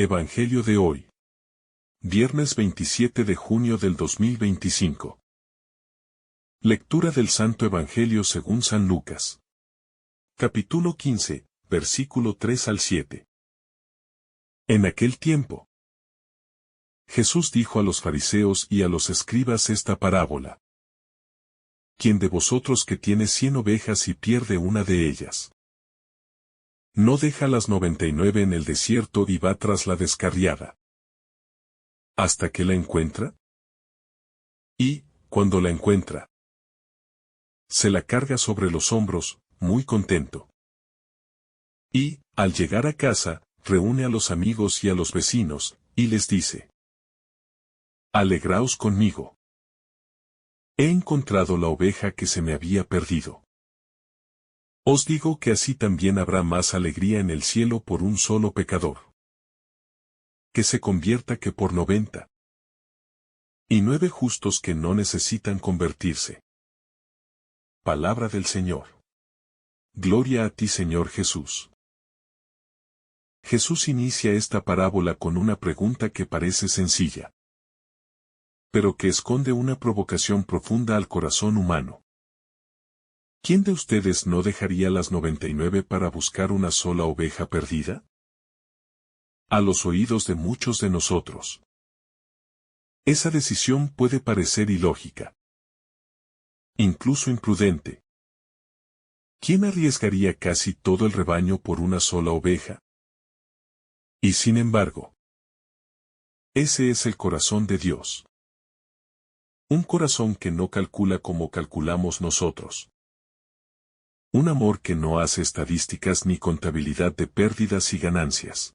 Evangelio de hoy. Viernes 27 de junio del 2025. Lectura del Santo Evangelio según San Lucas. Capítulo 15, versículo 3 al 7. En aquel tiempo, Jesús dijo a los fariseos y a los escribas esta parábola. ¿Quién de vosotros que tiene 100 ovejas y pierde una de ellas? ¿No deja las 99 en el desierto y va tras la descarriada hasta que la encuentra? Y, cuando la encuentra, se la carga sobre los hombros, muy contento. Y, al llegar a casa, reúne a los amigos y a los vecinos, y les dice: Alegraos conmigo. He encontrado la oveja que se me había perdido. Os digo que así también habrá más alegría en el cielo por un solo pecador que se convierta que por 90. Y 9 justos que no necesitan convertirse. Palabra del Señor. Gloria a ti, Señor Jesús. Jesús inicia esta parábola con una pregunta que parece sencilla, pero que esconde una provocación profunda al corazón humano. ¿Quién de ustedes no dejaría las 99 para buscar una sola oveja perdida? A los oídos de muchos de nosotros, esa decisión puede parecer ilógica, incluso imprudente. ¿Quién arriesgaría casi todo el rebaño por una sola oveja? Y sin embargo, ese es el corazón de Dios. Un corazón que no calcula como calculamos nosotros. Un amor que no hace estadísticas ni contabilidad de pérdidas y ganancias.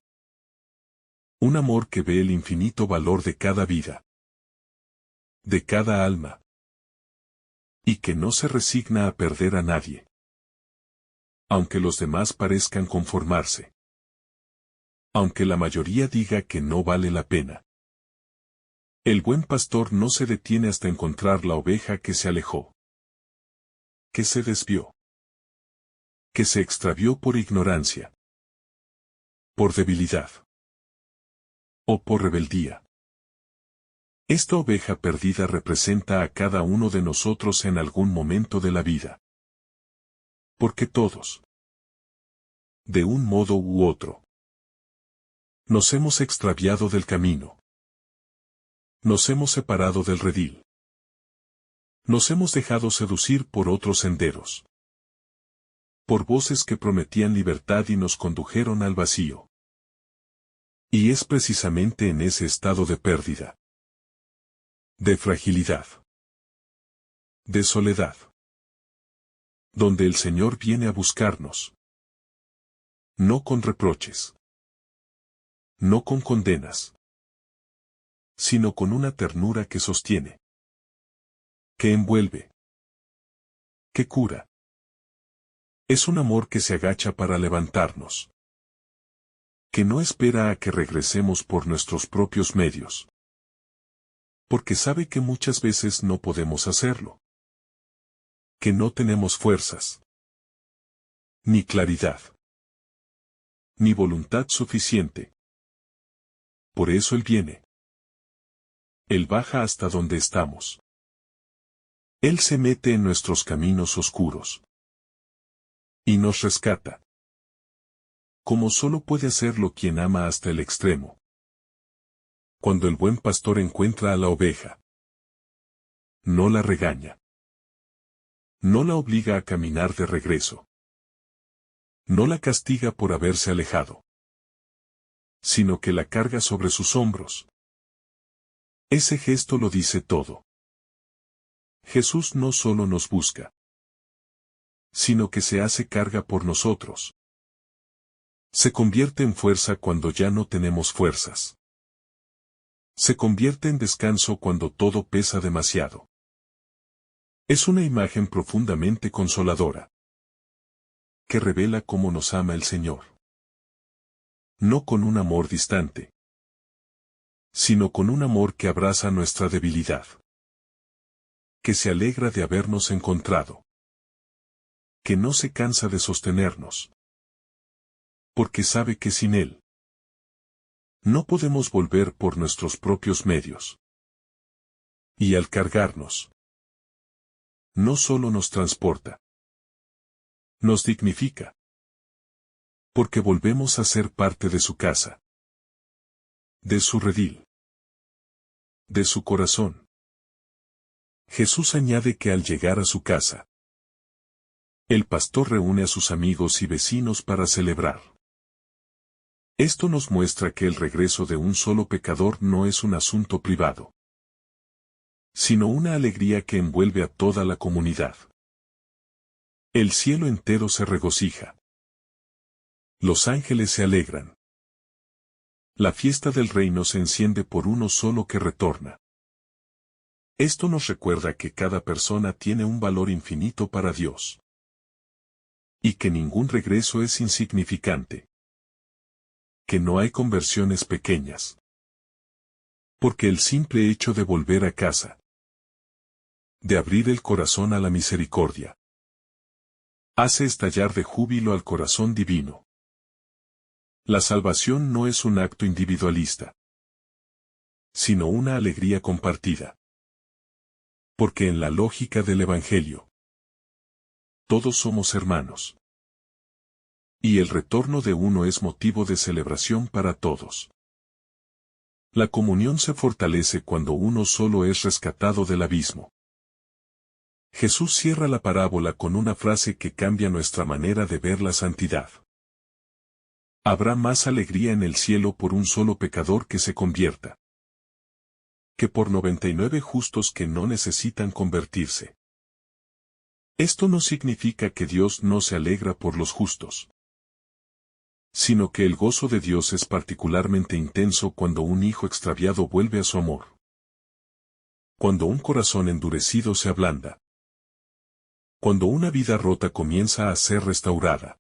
Un amor que ve el infinito valor de cada vida, de cada alma, y que no se resigna a perder a nadie, aunque los demás parezcan conformarse, aunque la mayoría diga que no vale la pena. El buen pastor no se detiene hasta encontrar la oveja que se alejó, que se desvió, que se extravió por ignorancia, por debilidad o por rebeldía. Esta oveja perdida representa a cada uno de nosotros en algún momento de la vida. Porque todos, de un modo u otro, nos hemos extraviado del camino. Nos hemos separado del redil. Nos hemos dejado seducir por otros senderos. Por voces que prometían libertad y nos condujeron al vacío. Y es precisamente en ese estado de pérdida, de fragilidad, de soledad, donde el Señor viene a buscarnos. No con reproches, no con condenas, sino con una ternura que sostiene, que envuelve, que cura. Es un amor que se agacha para levantarnos, que no espera a que regresemos por nuestros propios medios, porque sabe que muchas veces no podemos hacerlo, que no tenemos fuerzas, ni claridad, ni voluntad suficiente. Por eso Él viene. Él baja hasta donde estamos. Él se mete en nuestros caminos oscuros y nos rescata, como solo puede hacerlo quien ama hasta el extremo. Cuando el buen pastor encuentra a la oveja, no la regaña, no la obliga a caminar de regreso, no la castiga por haberse alejado, sino que la carga sobre sus hombros. Ese gesto lo dice todo. Jesús no solo nos busca, sino que se hace carga por nosotros. Se convierte en fuerza cuando ya no tenemos fuerzas. Se convierte en descanso cuando todo pesa demasiado. Es una imagen profundamente consoladora, que revela cómo nos ama el Señor. No con un amor distante, sino con un amor que abraza nuestra debilidad, que se alegra de habernos encontrado, que no se cansa de sostenernos, porque sabe que sin Él No podemos volver por nuestros propios medios. Y al cargarnos, no solo nos transporta, nos dignifica. Porque volvemos a ser parte de su casa, de su redil, de su corazón. Jesús añade que al llegar a su casa, el pastor reúne a sus amigos y vecinos para celebrar. Esto nos muestra que el regreso de un solo pecador no es un asunto privado, sino una alegría que envuelve a toda la comunidad. El cielo entero se regocija. Los ángeles se alegran. La fiesta del reino se enciende por uno solo que retorna. Esto nos recuerda que cada persona tiene un valor infinito para Dios. Y que ningún regreso es insignificante. Que no hay conversiones pequeñas. Porque el simple hecho de volver a casa, de abrir el corazón a la misericordia, hace estallar de júbilo al corazón divino. La salvación no es un acto individualista, sino una alegría compartida. Porque en la lógica del Evangelio, todos somos hermanos. Y el retorno de uno es motivo de celebración para todos. La comunión se fortalece cuando uno solo es rescatado del abismo. Jesús cierra la parábola con una frase que cambia nuestra manera de ver la santidad. Habrá más alegría en el cielo por un solo pecador que se convierta, que por 99 justos que no necesitan convertirse. Esto no significa que Dios no se alegra por los justos, sino que el gozo de Dios es particularmente intenso cuando un hijo extraviado vuelve a su amor. Cuando un corazón endurecido se ablanda. Cuando una vida rota comienza a ser restaurada.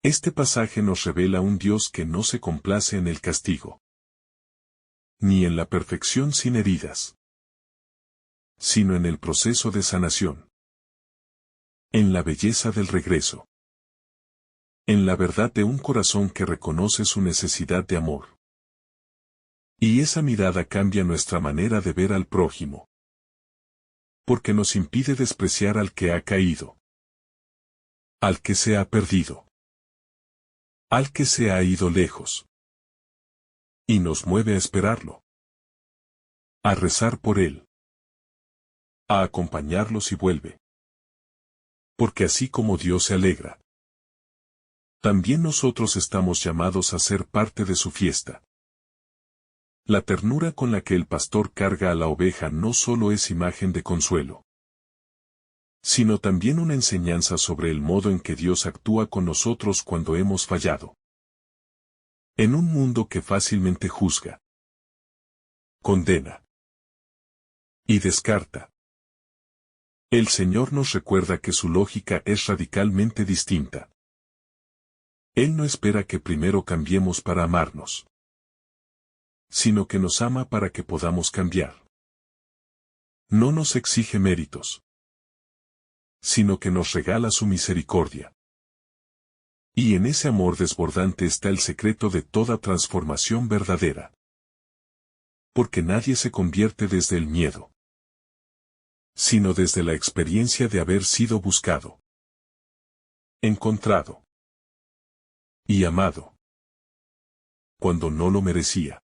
Este pasaje nos revela un Dios que no se complace en el castigo, ni en la perfección sin heridas, sino en el proceso de sanación, en la belleza del regreso, en la verdad de un corazón que reconoce su necesidad de amor. Y esa mirada cambia nuestra manera de ver al prójimo, porque nos impide despreciar al que ha caído, al que se ha perdido, al que se ha ido lejos. Y nos mueve a esperarlo, a rezar por él, a acompañarlo si vuelve. Porque así como Dios se alegra, también nosotros estamos llamados a ser parte de su fiesta. La ternura con la que el pastor carga a la oveja no solo es imagen de consuelo, sino también una enseñanza sobre el modo en que Dios actúa con nosotros cuando hemos fallado. En un mundo que fácilmente juzga, condena y descarta, el Señor nos recuerda que su lógica es radicalmente distinta. Él no espera que primero cambiemos para amarnos, sino que nos ama para que podamos cambiar. No nos exige méritos, sino que nos regala su misericordia. Y en ese amor desbordante está el secreto de toda transformación verdadera. Porque nadie se convierte desde el miedo, sino desde la experiencia de haber sido buscado, encontrado y amado, cuando no lo merecía.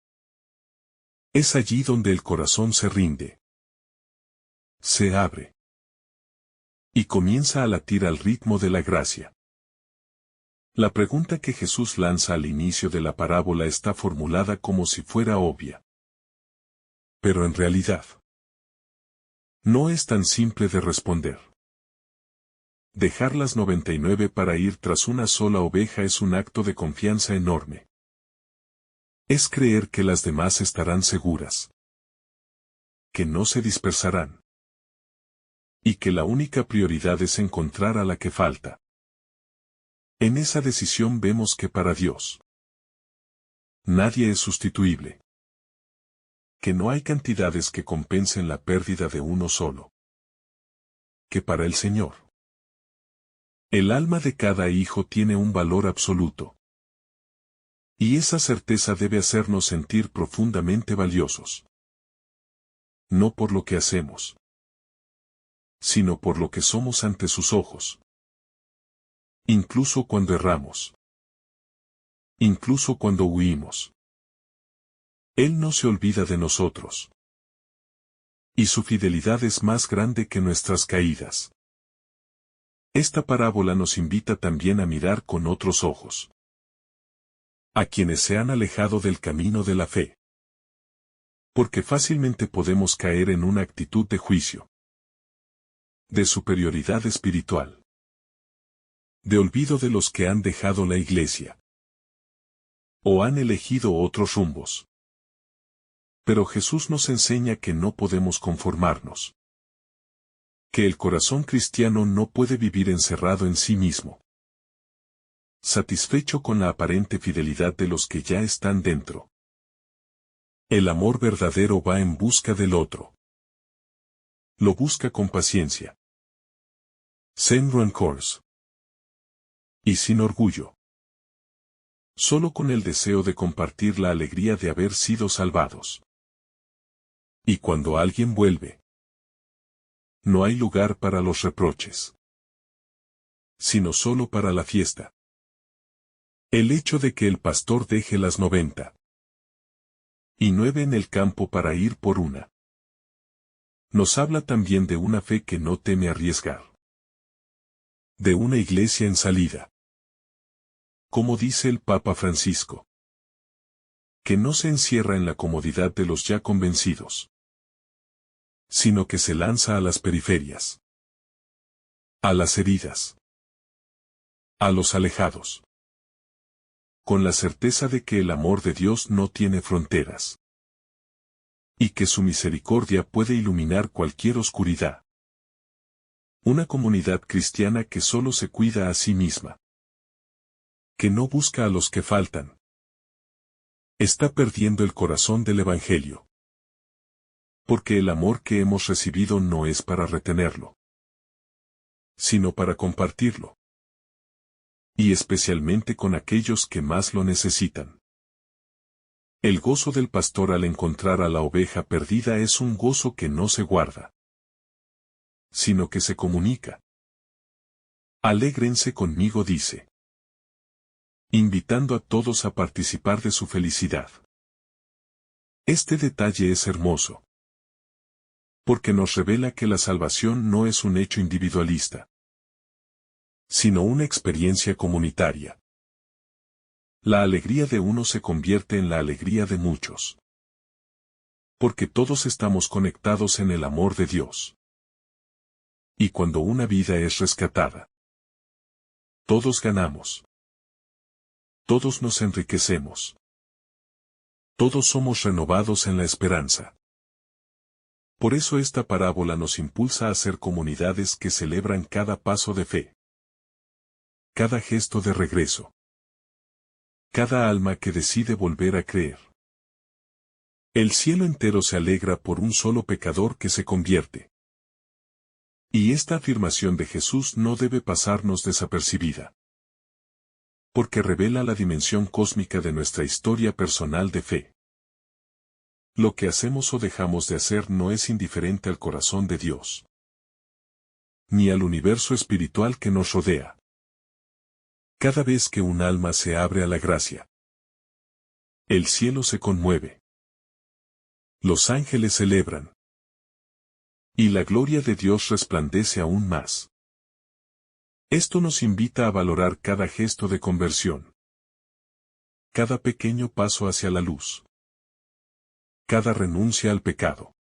Es allí donde el corazón se rinde, se abre y comienza a latir al ritmo de la gracia. La pregunta que Jesús lanza al inicio de la parábola está formulada como si fuera obvia. Pero en realidad, no es tan simple de responder. Dejar las 99 para ir tras una sola oveja es un acto de confianza enorme. Es creer que las demás estarán seguras, que no se dispersarán, y que la única prioridad es encontrar a la que falta. En esa decisión vemos que para Dios nadie es sustituible, que no hay cantidades que compensen la pérdida de uno solo, que para el Señor el alma de cada hijo tiene un valor absoluto. Y esa certeza debe hacernos sentir profundamente valiosos. No por lo que hacemos, sino por lo que somos ante sus ojos. Incluso cuando erramos. Incluso cuando huimos. Él no se olvida de nosotros. Y su fidelidad es más grande que nuestras caídas. Esta parábola nos invita también a mirar con otros ojos a quienes se han alejado del camino de la fe. Porque fácilmente podemos caer en una actitud de juicio, de superioridad espiritual, de olvido de los que han dejado la iglesia, o han elegido otros rumbos. Pero Jesús nos enseña que no podemos conformarnos, que el corazón cristiano no puede vivir encerrado en sí mismo, satisfecho con la aparente fidelidad de los que ya están dentro. El amor verdadero va en busca del otro. Lo busca con paciencia, sin rencores y sin orgullo. Solo con el deseo de compartir la alegría de haber sido salvados. Y cuando alguien vuelve, no hay lugar para los reproches, sino solo para la fiesta. El hecho de que el pastor deje las 99 en el campo para ir por una, nos habla también de una fe que no teme arriesgar. De una iglesia en salida. Como dice el Papa Francisco, que no se encierra en la comodidad de los ya convencidos, sino que se lanza a las periferias, a las heridas, a los alejados, con la certeza de que el amor de Dios no tiene fronteras, y que su misericordia puede iluminar cualquier oscuridad. Una comunidad cristiana que solo se cuida a sí misma, que no busca a los que faltan, está perdiendo el corazón del Evangelio. Porque el amor que hemos recibido no es para retenerlo, sino para compartirlo. Y especialmente con aquellos que más lo necesitan. El gozo del pastor al encontrar a la oveja perdida es un gozo que no se guarda, sino que se comunica. Alégrense conmigo, dice, invitando a todos a participar de su felicidad. Este detalle es hermoso, porque nos revela que la salvación no es un hecho individualista, sino una experiencia comunitaria. La alegría de uno se convierte en la alegría de muchos. Porque todos estamos conectados en el amor de Dios. Y cuando una vida es rescatada, todos ganamos. Todos nos enriquecemos. Todos somos renovados en la esperanza. Por eso esta parábola nos impulsa a ser comunidades que celebran cada paso de fe. Cada gesto de regreso. Cada alma que decide volver a creer. El cielo entero se alegra por un solo pecador que se convierte. Y esta afirmación de Jesús no debe pasarnos desapercibida. Porque revela la dimensión cósmica de nuestra historia personal de fe. Lo que hacemos o dejamos de hacer no es indiferente al corazón de Dios, ni al universo espiritual que nos rodea. Cada vez que un alma se abre a la gracia, el cielo se conmueve. Los ángeles celebran. Y la gloria de Dios resplandece aún más. Esto nos invita a valorar cada gesto de conversión. Cada pequeño paso hacia la luz. Cada renuncia al pecado.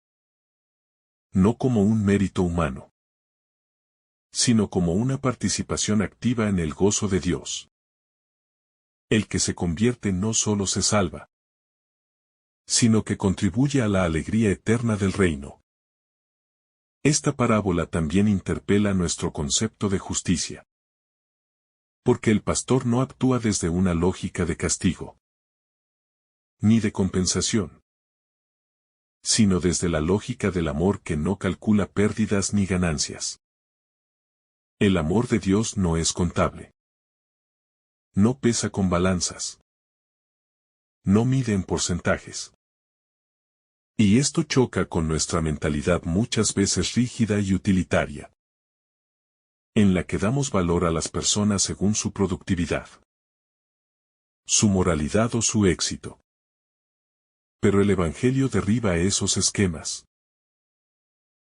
No como un mérito humano, sino como una participación activa en el gozo de Dios. El que se convierte no solo se salva, sino que contribuye a la alegría eterna del reino. Esta parábola también interpela nuestro concepto de justicia. Porque el pastor no actúa desde una lógica de castigo, ni de compensación, sino desde la lógica del amor que no calcula pérdidas ni ganancias. El amor de Dios no es contable. No pesa con balanzas. no mide en porcentajes. Y esto choca con nuestra mentalidad muchas veces rígida y utilitaria, en la que damos valor a las personas según su productividad, su moralidad o su éxito. Pero el Evangelio derriba esos esquemas.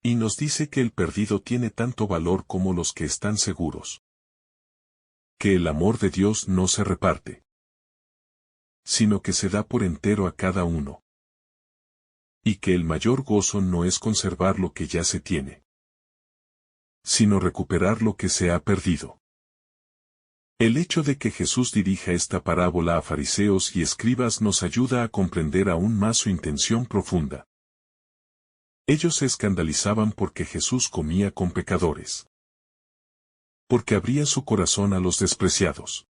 Y nos dice que el perdido tiene tanto valor como los que están seguros. Que el amor de Dios no se reparte, sino que se da por entero a cada uno. Y que el mayor gozo no es conservar lo que ya se tiene, sino recuperar lo que se ha perdido. El hecho de que Jesús dirija esta parábola a fariseos y escribas nos ayuda a comprender aún más su intención profunda. Ellos se escandalizaban porque Jesús comía con pecadores, porque abría su corazón a los despreciados,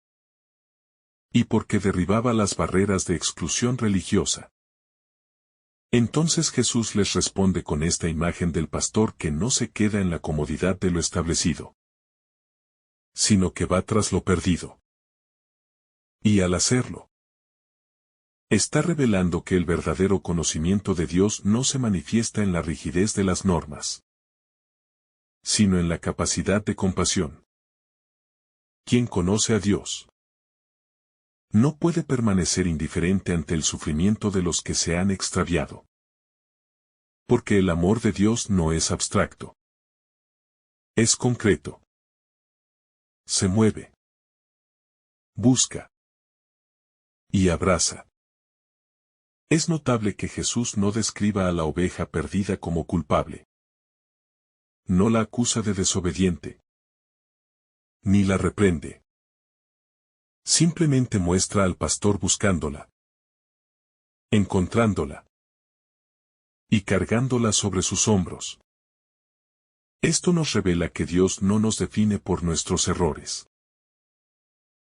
y porque derribaba las barreras de exclusión religiosa. Entonces Jesús les responde con esta imagen del pastor que no se queda en la comodidad de lo establecido, sino que va tras lo perdido. Y al hacerlo, está revelando que el verdadero conocimiento de Dios no se manifiesta en la rigidez de las normas, sino en la capacidad de compasión. Quien conoce a Dios no puede permanecer indiferente ante el sufrimiento de los que se han extraviado. Porque el amor de Dios no es abstracto. Es concreto. Se mueve. Busca. Y abraza. Es notable que Jesús no describa a la oveja perdida como culpable. No la acusa de desobediente. Ni la reprende. Simplemente muestra al pastor buscándola, encontrándola y cargándola sobre sus hombros. Esto nos revela que Dios no nos define por nuestros errores,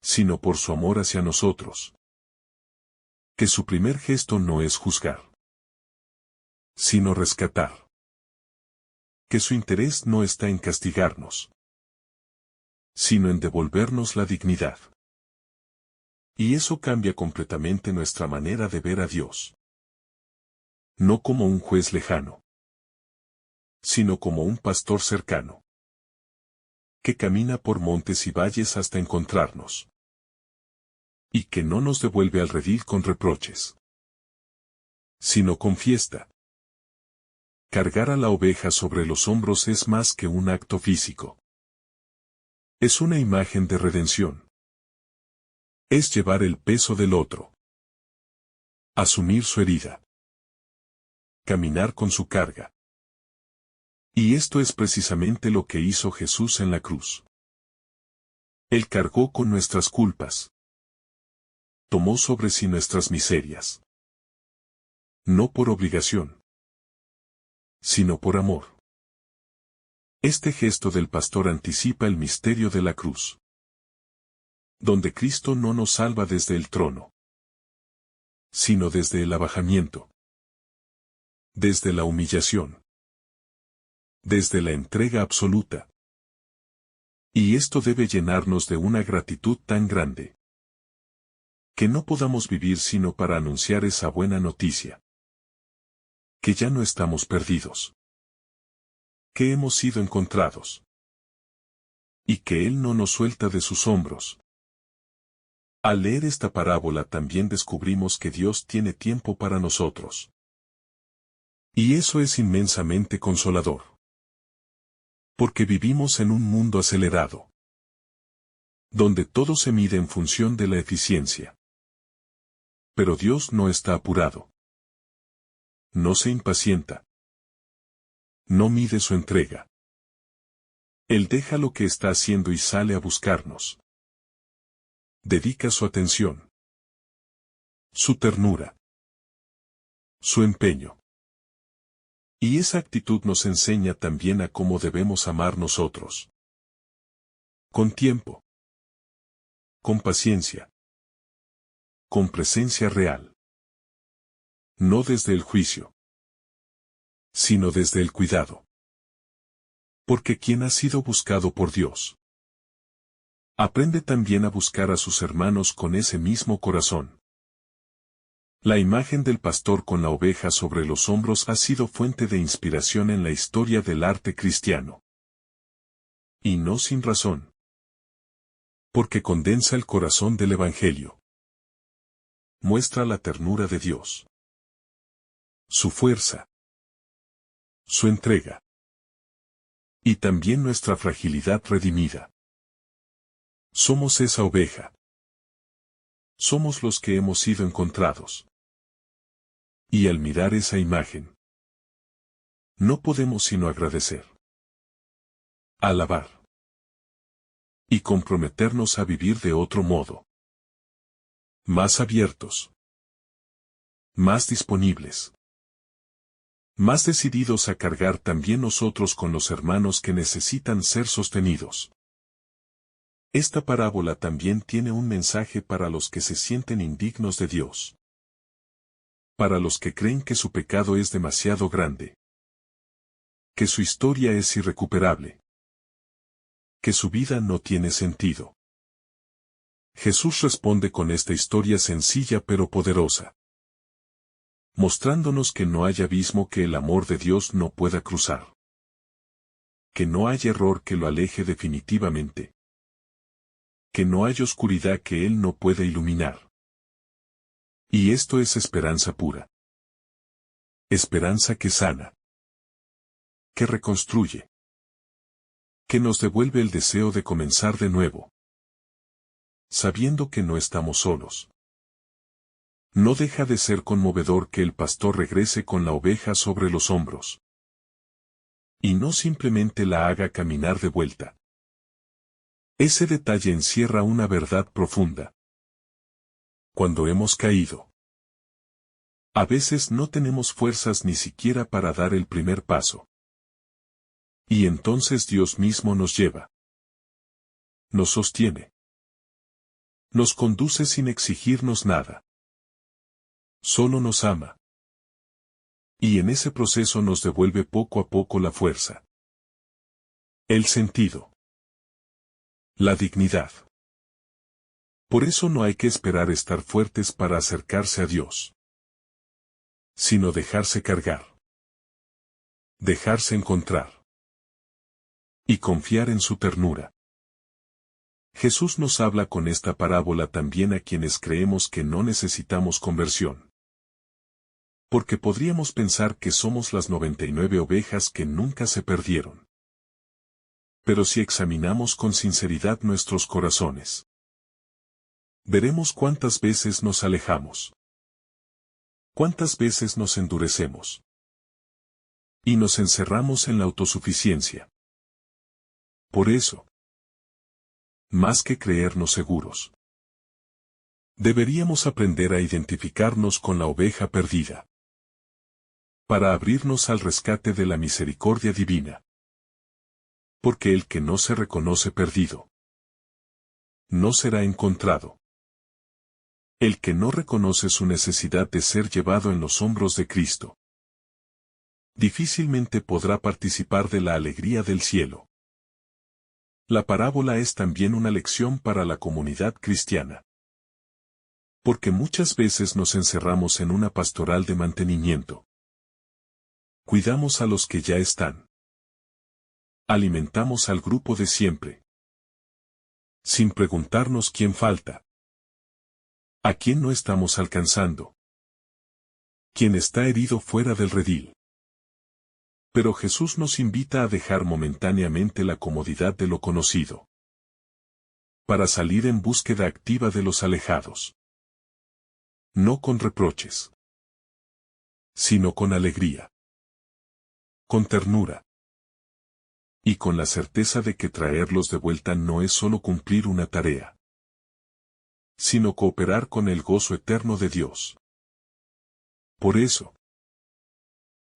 sino por su amor hacia nosotros. Que su primer gesto no es juzgar, sino rescatar. Que su interés no está en castigarnos, sino en devolvernos la dignidad. Y eso cambia completamente nuestra manera de ver a Dios. No como un juez lejano, sino como un pastor cercano, que camina por montes y valles hasta encontrarnos, y que no nos devuelve al redil con reproches, sino con fiesta. Cargar a la oveja sobre los hombros es más que un acto físico. Es una imagen de redención. Es llevar el peso del otro. Asumir su herida. Caminar con su carga. Y esto es precisamente lo que hizo Jesús en la cruz. Él cargó con nuestras culpas. Tomó sobre sí nuestras miserias. No por obligación, sino por amor. Este gesto del pastor anticipa el misterio de la cruz, donde Cristo no nos salva desde el trono, sino desde el abajamiento, desde la humillación, desde la entrega absoluta. Y esto debe llenarnos de una gratitud tan grande, que no podamos vivir sino para anunciar esa buena noticia. Que ya no estamos perdidos. Que hemos sido encontrados. Y que Él no nos suelta de sus hombros. Al leer esta parábola también descubrimos que Dios tiene tiempo para nosotros. Y eso es inmensamente consolador. Porque vivimos en un mundo acelerado, donde todo se mide en función de la eficiencia. Pero Dios no está apurado. No se impacienta. No mide su entrega. Él deja lo que está haciendo y sale a buscarnos. Dedica su atención, su ternura, su empeño. Y esa actitud nos enseña también a cómo debemos amar nosotros. Con tiempo. Con paciencia. Con presencia real. No desde el juicio, sino desde el cuidado. Porque quien ha sido buscado por Dios, aprende también a buscar a sus hermanos con ese mismo corazón. La imagen del pastor con la oveja sobre los hombros ha sido fuente de inspiración en la historia del arte cristiano. Y no sin razón. Porque condensa el corazón del Evangelio. Muestra la ternura de Dios. Su fuerza. Su entrega. Y también nuestra fragilidad redimida. Somos esa oveja. Somos los que hemos sido encontrados. Y al mirar esa imagen, no podemos sino agradecer, alabar y comprometernos a vivir de otro modo. Más abiertos. Más disponibles. Más decididos a cargar también nosotros con los hermanos que necesitan ser sostenidos. Esta parábola también tiene un mensaje para los que se sienten indignos de Dios. Para los que creen que su pecado es demasiado grande. Que su historia es irrecuperable. Que su vida no tiene sentido. Jesús responde con esta historia sencilla pero poderosa. Mostrándonos que no hay abismo que el amor de Dios no pueda cruzar. Que no hay error que lo aleje definitivamente. Que no hay oscuridad que Él no pueda iluminar. Y esto es esperanza pura. Esperanza que sana. Que reconstruye. Que nos devuelve el deseo de comenzar de nuevo. Sabiendo que no estamos solos. No deja de ser conmovedor que el pastor regrese con la oveja sobre los hombros. Y no simplemente la haga caminar de vuelta. Ese detalle encierra una verdad profunda. Cuando hemos caído, a veces no tenemos fuerzas ni siquiera para dar el primer paso. Y entonces Dios mismo nos lleva. Nos sostiene. Nos conduce sin exigirnos nada. Solo nos ama. Y en ese proceso nos devuelve poco a poco la fuerza. El sentido. La dignidad. Por eso no hay que esperar estar fuertes para acercarse a Dios. Sino dejarse cargar. Dejarse encontrar. Y confiar en su ternura. Jesús nos habla con esta parábola también a quienes creemos que no necesitamos conversión. Porque podríamos pensar que somos las 99 ovejas que nunca se perdieron. Pero si examinamos con sinceridad nuestros corazones, veremos cuántas veces nos alejamos. Cuántas veces nos endurecemos. Y nos encerramos en la autosuficiencia. Por eso, más que creernos seguros, deberíamos aprender a identificarnos con la oveja perdida. Para abrirnos al rescate de la misericordia divina. Porque el que no se reconoce perdido, no será encontrado. El que no reconoce su necesidad de ser llevado en los hombros de Cristo, difícilmente podrá participar de la alegría del cielo. La parábola es también una lección para la comunidad cristiana. Porque muchas veces nos encerramos en una pastoral de mantenimiento. Cuidamos a los que ya están. Alimentamos al grupo de siempre. Sin preguntarnos quién falta. ¿A quién no estamos alcanzando? ¿Quién está herido fuera del redil? Pero Jesús nos invita a dejar momentáneamente la comodidad de lo conocido. Para salir en búsqueda activa de los alejados. No con reproches. Sino con alegría. Con ternura. Y con la certeza de que traerlos de vuelta no es solo cumplir una tarea, sino cooperar con el gozo eterno de Dios. Por eso,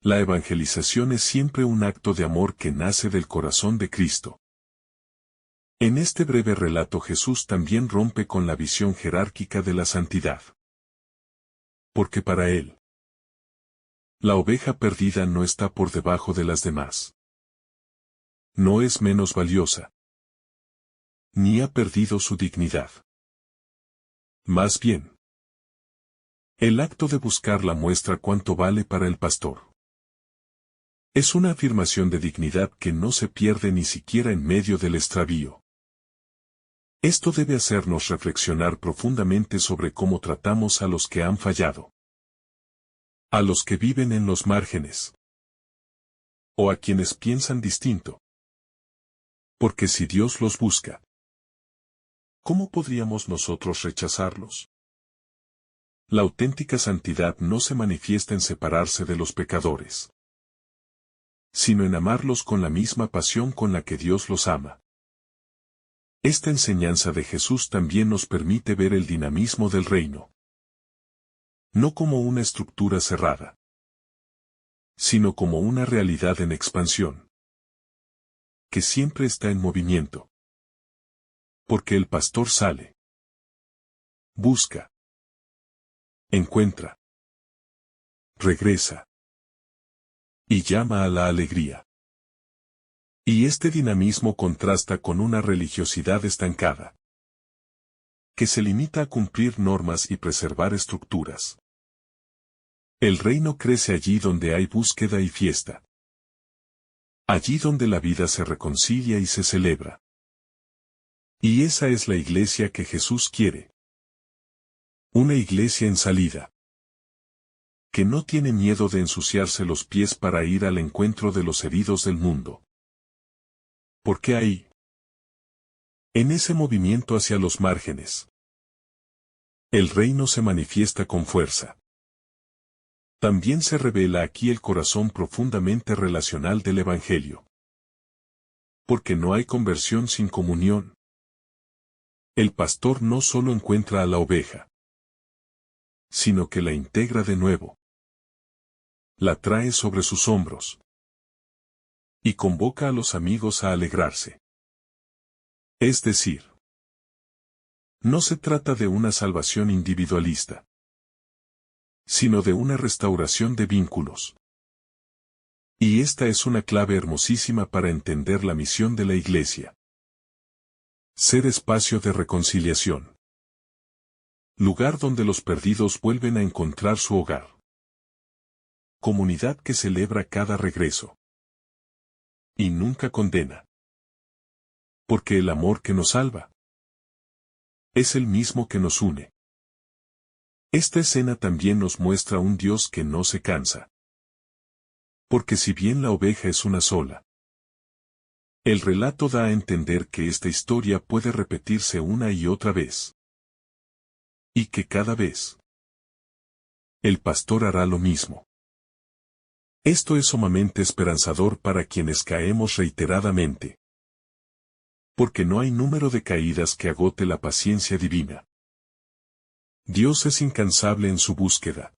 la evangelización es siempre un acto de amor que nace del corazón de Cristo. En este breve relato Jesús también rompe con la visión jerárquica de la santidad. Porque para Él, la oveja perdida no está por debajo de las demás. No es menos valiosa. Ni ha perdido su dignidad. Más bien, El acto de buscarla muestra cuánto vale para el pastor. Es una afirmación de dignidad que no se pierde ni siquiera en medio del extravío. Esto debe hacernos reflexionar profundamente sobre cómo tratamos a los que han fallado. A los que viven en los márgenes. O a quienes piensan distinto. Porque si Dios los busca, ¿cómo podríamos nosotros rechazarlos? La auténtica santidad no se manifiesta en separarse de los pecadores, sino en amarlos con la misma pasión con la que Dios los ama. Esta enseñanza de Jesús también nos permite ver el dinamismo del reino. No como una estructura cerrada, sino como una realidad en expansión, que siempre está en movimiento. Porque el pastor sale, busca, encuentra, regresa y llama a la alegría. Y este dinamismo contrasta con una religiosidad estancada, que se limita a cumplir normas y preservar estructuras. El reino crece allí donde hay búsqueda y fiesta. Allí donde la vida se reconcilia y se celebra. Y esa es la iglesia que Jesús quiere. Una iglesia en salida, que no tiene miedo de ensuciarse los pies para ir al encuentro de los heridos del mundo. Porque ahí, en ese movimiento hacia los márgenes, el reino se manifiesta con fuerza. También se revela aquí el corazón profundamente relacional del Evangelio. Porque no hay conversión sin comunión. El pastor no solo encuentra a la oveja, sino que la integra de nuevo. La trae sobre sus hombros. Y convoca a los amigos a alegrarse. Es decir, no se trata de una salvación individualista, sino de una restauración de vínculos. Y esta es una clave hermosísima para entender la misión de la Iglesia. Ser espacio de reconciliación. Lugar donde los perdidos vuelven a encontrar su hogar. Comunidad que celebra cada regreso. Y nunca condena. Porque el amor que nos salva es el mismo que nos une. Esta escena también nos muestra un Dios que no se cansa. Porque si bien la oveja es una sola, el relato da a entender que esta historia puede repetirse una y otra vez. Y que cada vez el pastor hará lo mismo. Esto es sumamente esperanzador para quienes caemos reiteradamente. Porque no hay número de caídas que agote la paciencia divina. Dios es incansable en su búsqueda.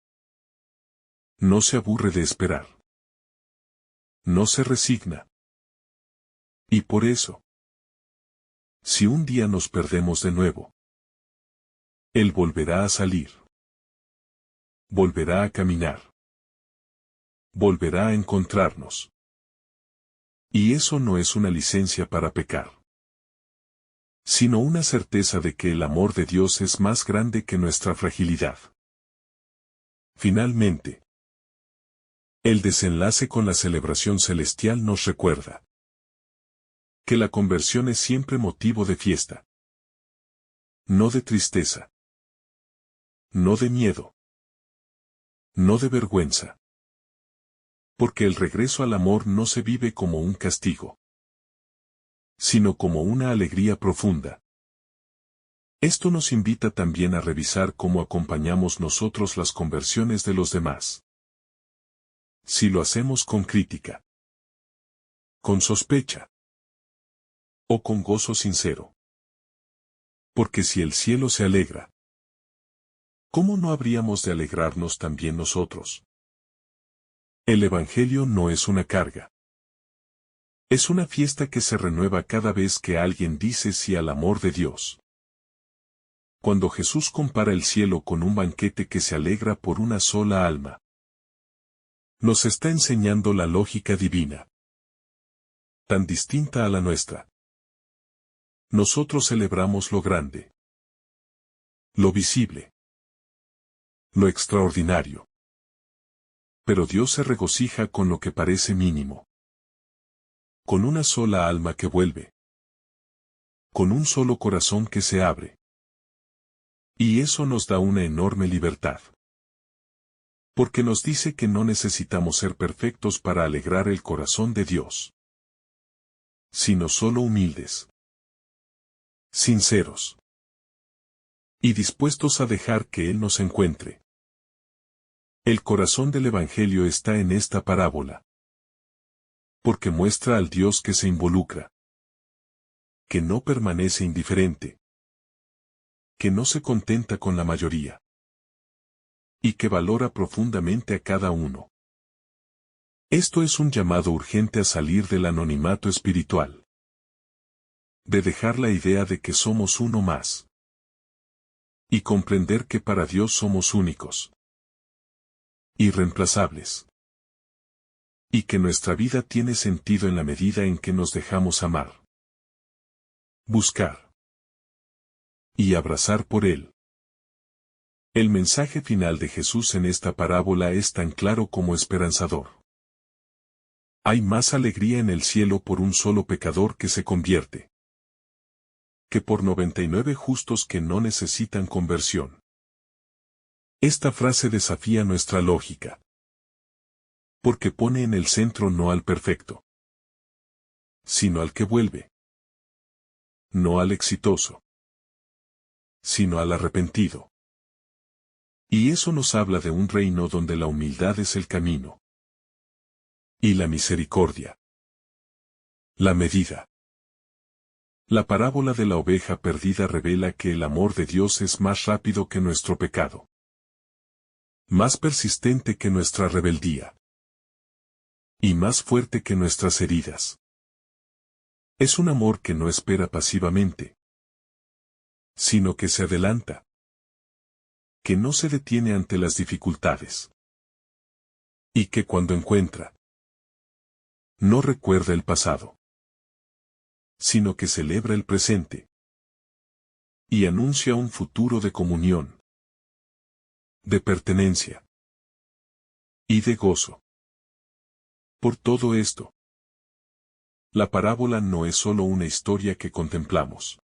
No se aburre de esperar. No se resigna. Y por eso, si un día nos perdemos de nuevo, Él volverá a salir. Volverá a caminar. Volverá a encontrarnos. Y eso no es una licencia para pecar, sino una certeza de que el amor de Dios es más grande que nuestra fragilidad. Finalmente, el desenlace con la celebración celestial nos recuerda que la conversión es siempre motivo de fiesta, no de tristeza, no de miedo, no de vergüenza. Porque el regreso al amor no se vive como un castigo, sino como una alegría profunda. Esto nos invita también a revisar cómo acompañamos nosotros las conversiones de los demás. Si lo hacemos con crítica, con sospecha, o con gozo sincero. Porque si el cielo se alegra, ¿cómo no habríamos de alegrarnos también nosotros? El Evangelio no es una carga. Es una fiesta que se renueva cada vez que alguien dice sí al amor de Dios. Cuando Jesús compara el cielo con un banquete que se alegra por una sola alma, nos está enseñando la lógica divina, tan distinta a la nuestra. Nosotros celebramos lo grande, lo visible, lo extraordinario. Pero Dios se regocija con lo que parece mínimo. Con una sola alma que vuelve. Con un solo corazón que se abre. Y eso nos da una enorme libertad. Porque nos dice que no necesitamos ser perfectos para alegrar el corazón de Dios. Sino solo humildes. Sinceros. Y dispuestos a dejar que Él nos encuentre. El corazón del Evangelio está en esta parábola. Porque muestra al Dios que se involucra. Que no permanece indiferente. Que no se contenta con la mayoría. Y que valora profundamente a cada uno. Esto es un llamado urgente a salir del anonimato espiritual. De dejar la idea de que somos uno más. Y comprender que para Dios somos únicos. Irreemplazables. Y que nuestra vida tiene sentido en la medida en que nos dejamos amar. Buscar. Y abrazar por Él. El mensaje final de Jesús en esta parábola es tan claro como esperanzador. Hay más alegría en el cielo por un solo pecador que se convierte. Que por 99 justos que no necesitan conversión. Esta frase desafía nuestra lógica. Porque pone en el centro no al perfecto, sino al que vuelve. No al exitoso, sino al arrepentido. Y eso nos habla de un reino donde la humildad es el camino. Y la misericordia. La medida. La parábola de la oveja perdida revela que el amor de Dios es más rápido que nuestro pecado. Más persistente que nuestra rebeldía. Y más fuerte que nuestras heridas. Es un amor que no espera pasivamente, sino que se adelanta. Que no se detiene ante las dificultades. Y que cuando encuentra, no recuerda el pasado, sino que celebra el presente. Y anuncia un futuro de comunión, de pertenencia y de gozo. Por todo esto, la parábola no es solo una historia que contemplamos,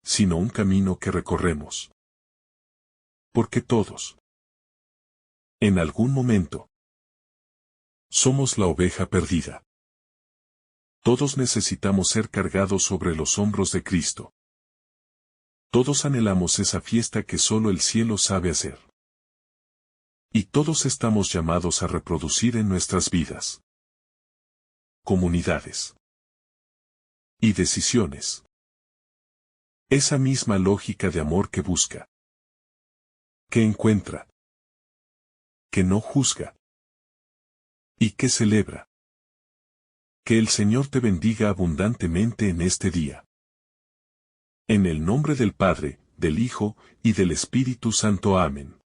sino un camino que recorremos. Porque todos, en algún momento, somos la oveja perdida. Todos necesitamos ser cargados sobre los hombros de Cristo. Todos anhelamos esa fiesta que solo el cielo sabe hacer. Y todos estamos llamados a reproducir en nuestras vidas, comunidades y decisiones esa misma lógica de amor que busca, que encuentra, que no juzga y que celebra. Que el Señor te bendiga abundantemente en este día. En el nombre del Padre, del Hijo y del Espíritu Santo. Amén.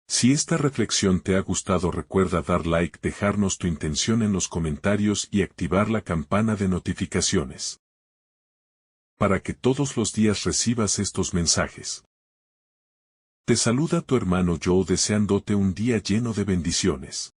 Si esta reflexión te ha gustado, recuerda dar like, dejarnos tu intención en los comentarios y activar la campana de notificaciones. Para que todos los días recibas estos mensajes. Te saluda tu hermano Joe deseándote un día lleno de bendiciones.